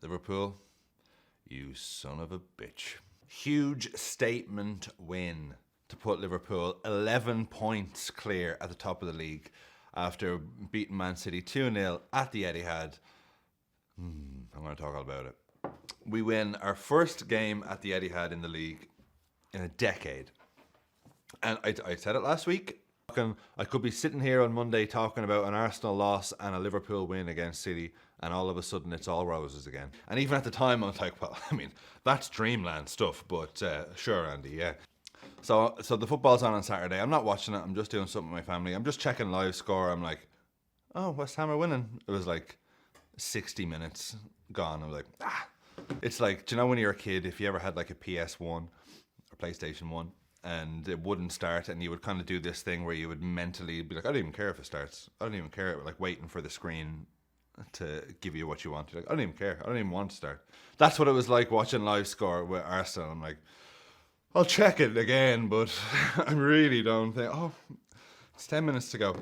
Liverpool, you son of a bitch. Huge statement win to put Liverpool 11 points clear at the top of the league after beating Man City 2-0 at the Etihad. I'm going to talk all about it. We win our first game at the Etihad in the league in a decade. And I said it last week. I could be sitting here on Monday talking about an Arsenal loss and a Liverpool win against City, and all of a sudden it's all roses again. And even at the time I was like, well, I mean, that's dreamland stuff, but sure, Andy, yeah. So the football's on Saturday. I'm not watching it. I'm just doing something with my family. I'm just checking live score. I'm like, oh, West Ham are winning. It was like 60 minutes gone. I was like, ah. It's like, do you know when you're a kid, if you ever had like a PS1 or PlayStation 1 and it wouldn't start, and you would kind of do this thing where you would mentally be like, I don't even care if it starts. I don't even care. Like waiting for the screen to give you what you want. You're like, I don't even care. I don't even want to start. That's what it was like watching live score with Arsenal. I'm like, I'll check it again, but I really don't think, oh, it's 10 minutes to go.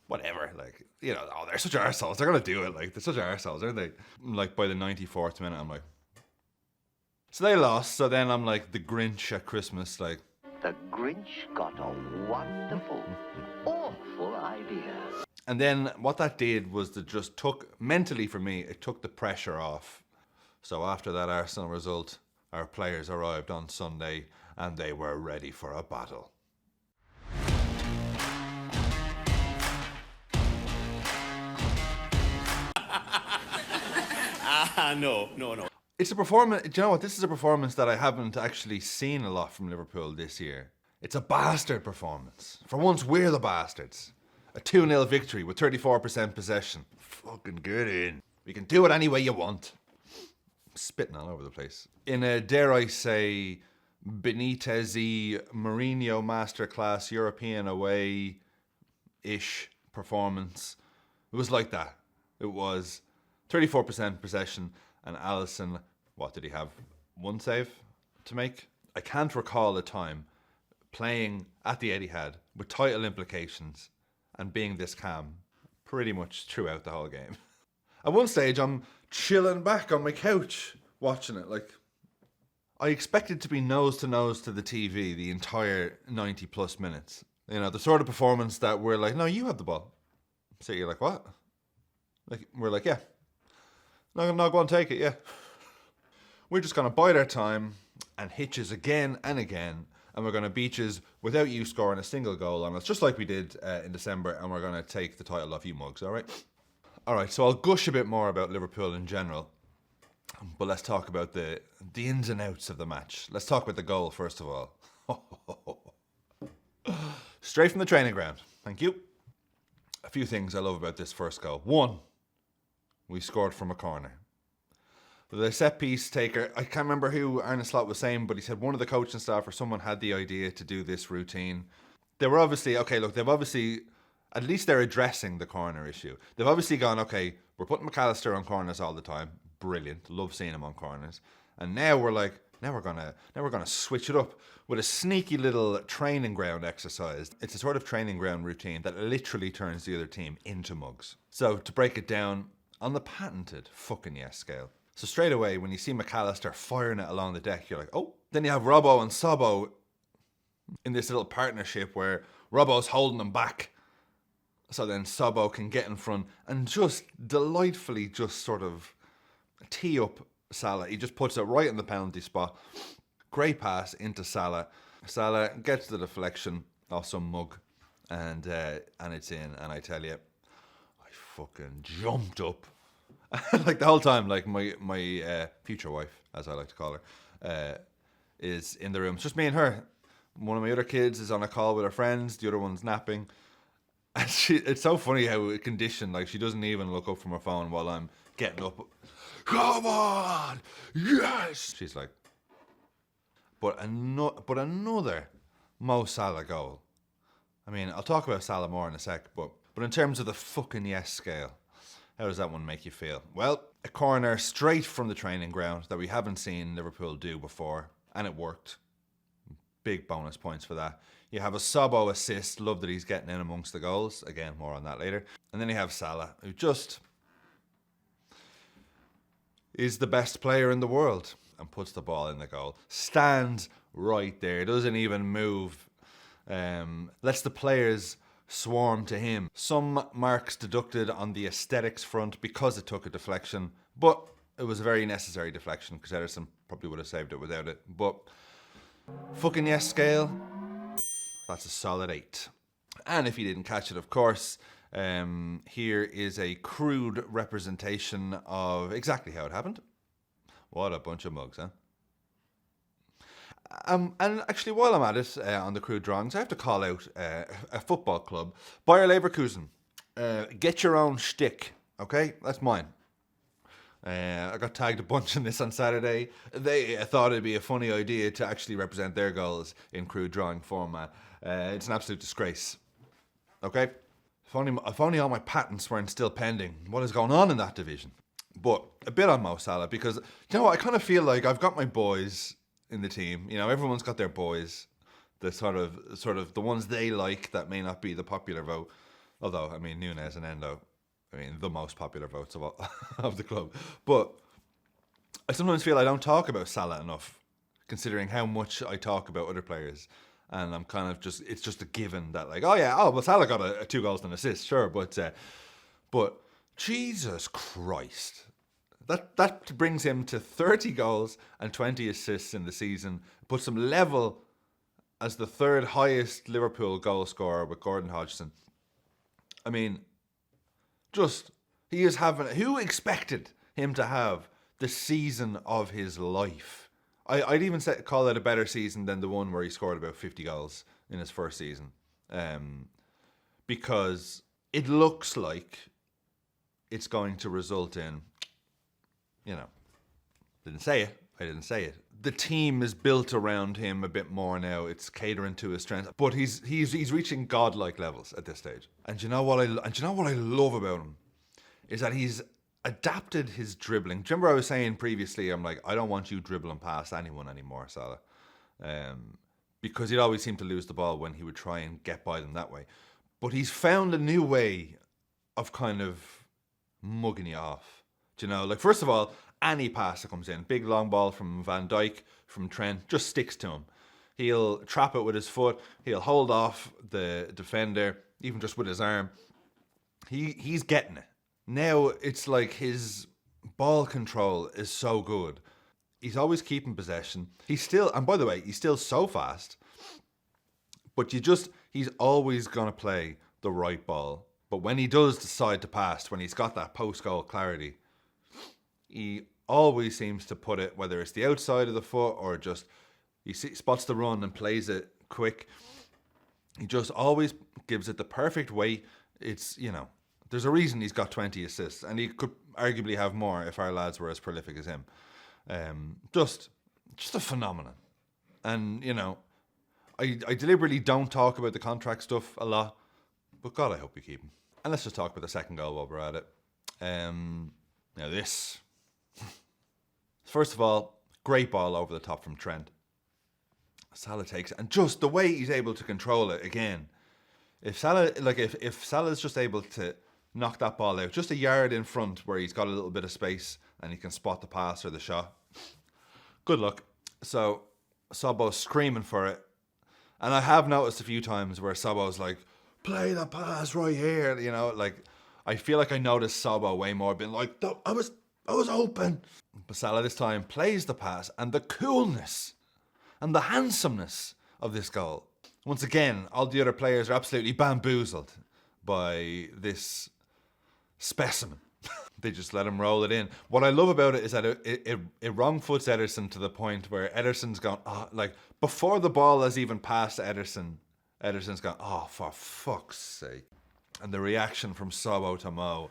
Whatever, like, you know, oh, they're such arseholes. They're going to do it. Like, they're such arseholes, aren't they? Like, by the 94th minute, I'm like... So they lost, so then I'm like the Grinch at Christmas, like... The Grinch got a wonderful, awful idea. And then what that did was that just took, mentally for me, it took the pressure off. So after that Arsenal result, our players arrived on Sunday and they were ready for a battle. No. It's a performance, do you know what, this is a performance that I haven't actually seen a lot from Liverpool this year. It's a bastard performance. For once, we're the bastards. A 2-0 victory with 34% possession. Fucking get in. We can do it any way you want. I'm spitting all over the place. In a, dare I say, Benitez-y, Mourinho masterclass, European away-ish performance. It was like that. It was 34% possession, and Alisson, what did he have? One save to make? I can't recall a time playing at the Etihad with title implications and being this calm pretty much throughout the whole game. At one stage, I'm chilling back on my couch watching it. Like, I expected to be nose to the TV the entire 90 plus minutes. You know, the sort of performance that we're like, no, you have the ball. So you're like, what? Like, we're like, yeah. No, go and take it, yeah. We're just going to bide our time and hitches again and again, and we're going to beat yous without you scoring a single goal on us, just like we did in December, and we're going to take the title off you mugs, all right? All right, so I'll gush a bit more about Liverpool in general, but let's talk about the ins and outs of the match. Let's talk about the goal, first of all. Straight from the training ground. Thank you. A few things I love about this first goal. One, we scored from a corner. The set piece taker, I can't remember who Arne Slots was saying, but he said one of the coaching staff or someone had the idea to do this routine. They were obviously, okay, look, they've obviously, at least they're addressing the corner issue. They've obviously gone, okay, we're putting McAllister on corners all the time. Brilliant. Love seeing him on corners. And now we're like, now we're gonna switch it up with a sneaky little training ground exercise. It's a sort of training ground routine that literally turns the other team into mugs. So to break it down, on the patented fucking yes scale. So straight away, when you see McAllister firing it along the deck, you're like, oh. Then you have Robbo and Szobo in this little partnership where Robbo's holding them back. So then Szobo can get in front and just delightfully just sort of tee up Salah. He just puts it right in the penalty spot. Great pass into Salah. Salah gets the deflection off some mug and it's in. And I tell you, fucking jumped up like the whole time. Like my future wife, as I like to call her, is in the room. It's just me and her. One of my other kids is on a call with her friends. The other one's napping. And it's so funny how conditioned. Like, she doesn't even look up from her phone while I'm getting up. Come on, yes. She's like, but another Mo Salah goal. I mean, I'll talk about Salah more in a sec, but in terms of the fucking yes scale, how does that one make you feel? Well, a corner straight from the training ground that we haven't seen Liverpool do before, and it worked. Big bonus points for that. You have a Szobo assist. Love that he's getting in amongst the goals. Again, more on that later. And then you have Salah, who just... is the best player in the world and puts the ball in the goal. Stands right there, doesn't even move. Lets the players swarm to him. Some marks deducted on the aesthetics front because it took a deflection, but it was a very necessary deflection because Ederson probably would have saved it without it. But FKN YES scale, that's a solid 8. And if you didn't catch it, of course, here is a crude representation of exactly how it happened. What a bunch of mugs, huh? And actually, while I'm at it, on the crude drawings, I have to call out a football club, Bayer Leverkusen. Get your own shtick, okay? That's mine. I got tagged a bunch in this on Saturday. They thought it'd be a funny idea to actually represent their goals in crude drawing format. It's an absolute disgrace. Okay? If only all my patents weren't still pending. What is going on in that division? But a bit on Mo Salah, because, you know what, I kind of feel like I've got my boys in the team. You know, everyone's got their boys. The sort of the ones they like that may not be the popular vote. Although, I mean, Nunes and Endo, I mean, the most popular votes of all, of the club. But I sometimes feel I don't talk about Salah enough, considering how much I talk about other players. And I'm kind of just, it's just a given that, like, well, Salah got a 2 goals and an assist, sure. But Jesus Christ. That brings him to 30 goals and 20 assists in the season. Puts him level as the 3rd highest Liverpool goal scorer with Gordon Hodgson. I mean, he is having... Who expected him to have the season of his life? I'd even call it a better season than the one where he scored about 50 goals in his first season. Because it looks like it's going to result in... You know, I didn't say it. The team is built around him a bit more now. It's catering to his strengths, but he's reaching godlike levels at this stage. And you know what I love about him is that he's adapted his dribbling. Do you remember I was saying previously, I'm like, I don't want you dribbling past anyone anymore, Salah, because he'd always seem to lose the ball when he would try and get by them that way. But he's found a new way of kind of mugging you off. Do you know, like, first of all, any pass that comes in, big long ball from Van Dijk, from Trent, just sticks to him. He'll trap it with his foot. He'll hold off the defender, even just with his arm. He's getting it. Now it's like his ball control is so good. He's always keeping possession. And by the way, he's still so fast. But he's always going to play the right ball. But when he does decide to pass, when he's got that post-goal clarity, he always seems to put it, whether it's the outside of the foot or just he spots the run and plays it quick. He just always gives it the perfect weight. It's, you know, there's a reason he's got 20 assists, and he could arguably have more if our lads were as prolific as him. Just a phenomenon. And, you know, I deliberately don't talk about the contract stuff a lot, but God, I hope we keep him. And let's just talk about the second goal while we're at it. Now this... First of all, great ball over the top from Trent. Salah takes it, and just the way he's able to control it again. If Salah's just able to knock that ball out, just a yard in front where he's got a little bit of space and he can spot the pass or the shot, good luck. So Szobo's screaming for it, and I have noticed a few times where Szobo's like, play the pass right here, you know, like I feel like I noticed Szobo way more, being like, I was open. But Salah this time plays the pass, and the coolness and the handsomeness of this goal. Once again, all the other players are absolutely bamboozled by this specimen. They just let him roll it in. What I love about it is that it wrong foots Ederson to the point where Ederson's gone, like before the ball has even passed Ederson, Ederson's gone, oh, for fuck's sake. And the reaction from Szobo to Mo,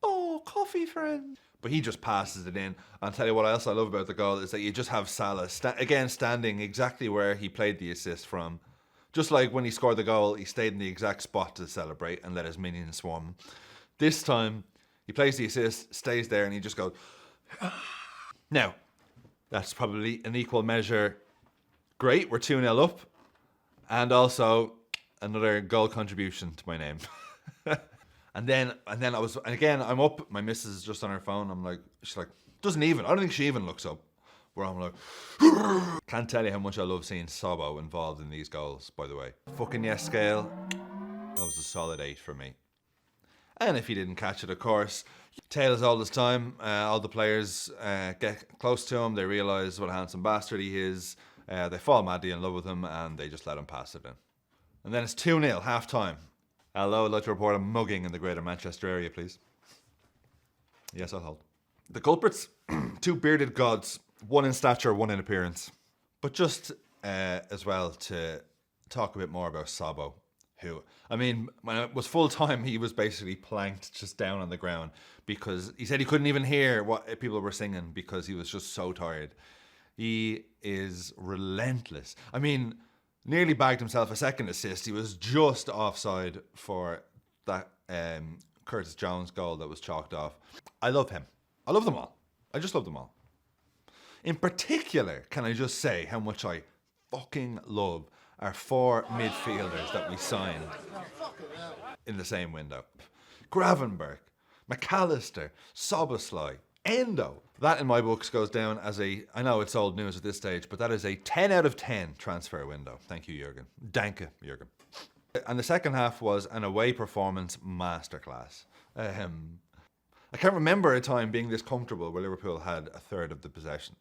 oh, coffee friend. But he just passes it in. I'll tell you what else I love about the goal is that you just have Salah, standing exactly where he played the assist from. Just like when he scored the goal, he stayed in the exact spot to celebrate and let his minions swarm. This time, he plays the assist, stays there, and he just goes... Now, that's probably an equal measure. Great, we're 2-0 up. And also, another goal contribution to my name. And then I'm up. My missus is just on her phone. She's like, doesn't even. I don't think she even looks up. Where I'm like, can't tell you how much I love seeing Szobo involved in these goals. By the way, fucking yes scale. That was a solid 8 for me. And if you didn't catch it, of course, tale as old as time. All the players get close to him. They realise what a handsome bastard he is. They fall madly in love with him, and they just let him pass it in. And then it's 2-0, half time. Hello, I'd like to report a mugging in the greater Manchester area, please. Yes, I'll hold. The culprits, 2 bearded gods, 1 in stature, 1 in appearance. But just as well to talk a bit more about Szobo, who, I mean, when it was full time, he was basically planked just down on the ground because he said he couldn't even hear what people were singing because he was just so tired. He is relentless. I mean, nearly bagged himself a second assist. He was just offside for that Curtis Jones goal that was chalked off. I love him. I love them all. I just love them all. In particular, can I just say how much I fucking love our 4 midfielders that we signed in the same window. Gravenberch, McAllister, Szoboszlai, Endo. That in my books goes down as I know it's old news at this stage, but that is a 10 out of 10 transfer window. Thank you, Jurgen. Danke, Jurgen. And the second half was an away performance masterclass. I can't remember a time being this comfortable where Liverpool had a third of the possession.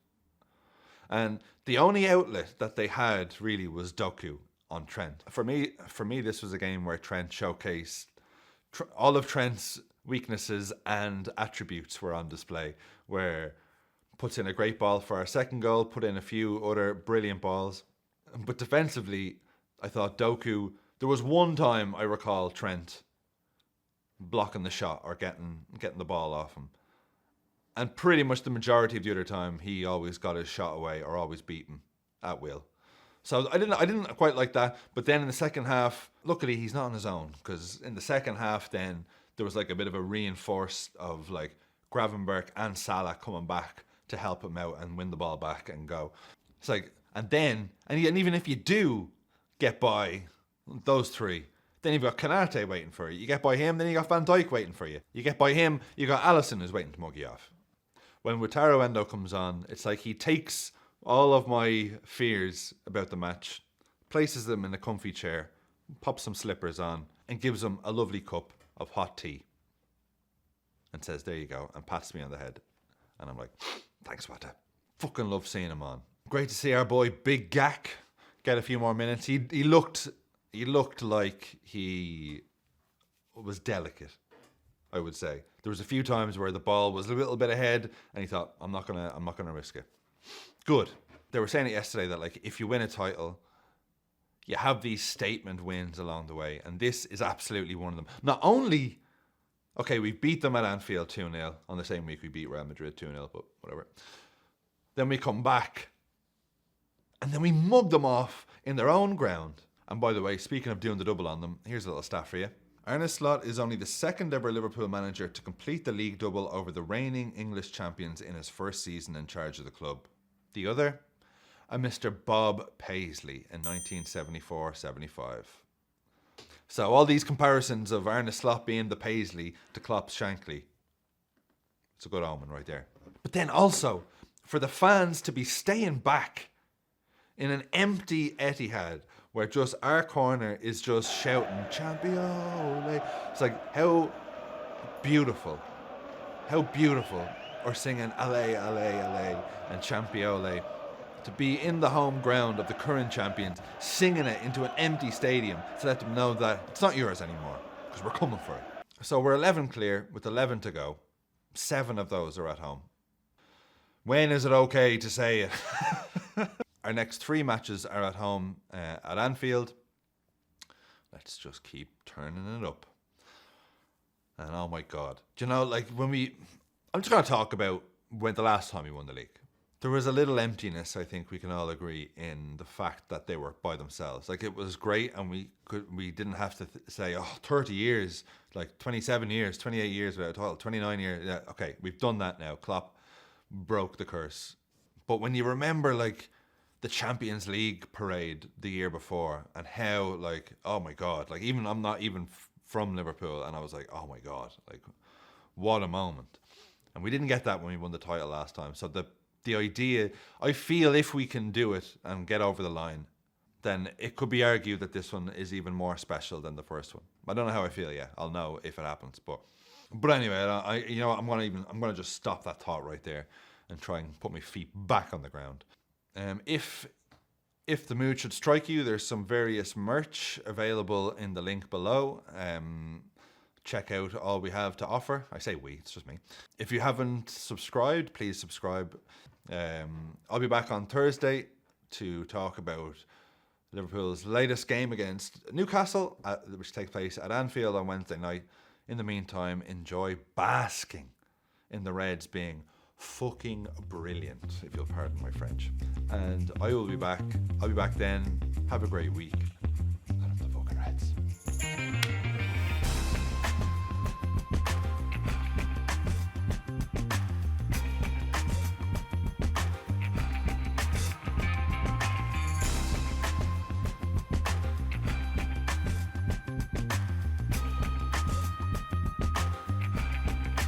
And the only outlet that they had really was Doku on Trent. For me, this was a game where Trent showcased all of Trent's weaknesses and attributes were on display, where puts in a great ball for our second goal, put in a few other brilliant balls. But defensively, I thought Doku, there was one time I recall Trent blocking the shot or getting the ball off him. And pretty much the majority of the other time, he always got his shot away or always beat him at will. So I didn't quite like that. But then in the second half, luckily he's not on his own, because in the second half then there was like a bit of a reinforce of like Gravenberch and Salah coming back to help him out and win the ball back and go. It's like, and even if you do get by those 3, then you've got Canate waiting for you. You get by him, then you got Van Dijk waiting for you. You get by him, you got Alisson who's waiting to mug you off. When Wataru Endo comes on, it's like he takes all of my fears about the match, places them in a comfy chair, pops some slippers on, and gives them a lovely cup of hot tea. And says, there you go, and pats me on the head. And I'm like, thanks, Wata. Fucking love seeing him on. Great to see our boy Big Gak get a few more minutes. He looked like he was delicate, I would say. There was a few times where the ball was a little bit ahead and he thought, I'm not gonna risk it. Good. They were saying it yesterday that like if you win a title, you have these statement wins along the way, and this is absolutely one of them. Not only, okay, we beat them at Anfield 2-0 on the same week we beat Real Madrid 2-0, but whatever. Then we come back and then we mug them off in their own ground. And by the way, speaking of doing the double on them, here's a little stat for you. Arne Slots is only the second ever Liverpool manager to complete the league double over the reigning English champions in his first season in charge of the club. The other, a Mr. Bob Paisley in 1974-75. So all these comparisons of Arne Slots being the Paisley to Klopp's Shankly, it's a good omen right there. But then also, for the fans to be staying back in an empty Etihad, where just our corner is just shouting, Champion! It's like, how beautiful, or singing Allez, Allez, Allez, and Champion, to be in the home ground of the current champions, singing it into an empty stadium to let them know that it's not yours anymore, because we're coming for it. So we're 11 clear with 11 to go. 7 of those are at home. When is it okay to say it? Our next 3 matches are at home at Anfield. Let's just keep turning it up. And oh my God. Do you know, like I'm just going to talk about when the last time we won the league. There was a little emptiness, I think we can all agree, in the fact that they were by themselves. Like, it was great, and we didn't have to say, 30 years, like 27 years, 28 years without a title, 29 years. Yeah, okay, we've done that now. Klopp broke the curse. But when you remember, like, the Champions League parade the year before, and how, like, oh my God, like, even I'm not even from Liverpool, and I was like, oh my God, like what a moment. And we didn't get that when we won the title last time. So the idea, I feel if we can do it and get over the line, then it could be argued that this one is even more special than the first one. I don't know how I feel yet. I'll know if it happens. But anyway, I'm gonna just stop that thought right there and try and put my feet back on the ground. If the mood should strike you, there's some various merch available in the link below. Check out all we have to offer. I say we, it's just me. If you haven't subscribed, please subscribe. I'll be back on Thursday to talk about Liverpool's latest game against Newcastle, which takes place at Anfield on Wednesday night. In the meantime, enjoy basking in the Reds being fucking brilliant, if you'll pardon my French. And I will be back. I'll be back then. Have a great week.